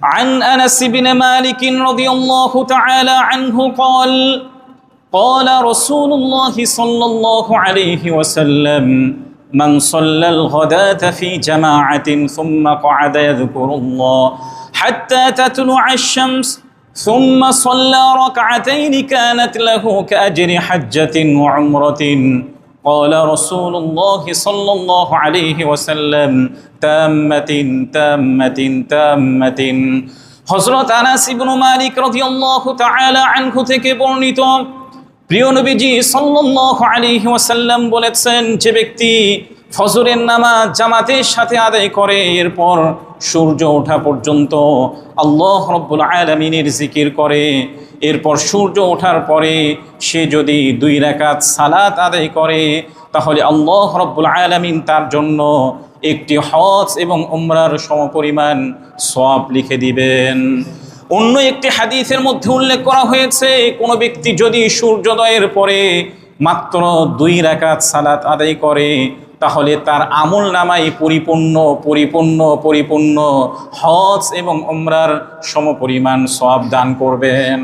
عن أنس بن مالك رضي الله تعالى عنه قال قال رسول الله صلى الله عليه وسلم من صلى الغداة في جماعة ثم قعد يذكر الله حتى تطلع الشمس ثم صلى ركعتين كانت له كأجر حجة وعمرة قال رسول الله صلى الله عليه وسلم تامة تامة تامة হযরত আনাস ইবনে মালিক রাদিয়াল্লাহু তাআলা আনহু থেকে বর্ণিত প্রিয় নবীজি সাল্লাল্লাহু আলাইহি ওয়াসাল্লাম বলেছেন, যে ব্যক্তি ফজরের নামাজ জামাতের সাথে আদায় করে এরপর সূর্য ওঠা পর্যন্ত আল্লাহ রাব্বুল আলামিনের জিকির করে, এরপর সূর্য ওঠার পরে সে যদি 2 রাকাত সালাত আদায় করে তাহলে আল্লাহ রাব্বুল আলামিন তার জন্য একটি হজ এবং উমরার সমপরিমাণ সওয়াব লিখে দিবেন। অন্য একটি হাদিসের মধ্যে উল্লেখ করা হয়েছে, কোনো ব্যক্তি যদি সূর্যোদয়ের পরে মাত্র 2 রাকাত সালাত আদায় করে তাহলে তার আমল নামায় পরিপূর্ণ হজ এবং উমরার সমপরিমাণ সওয়াব দান করবেন।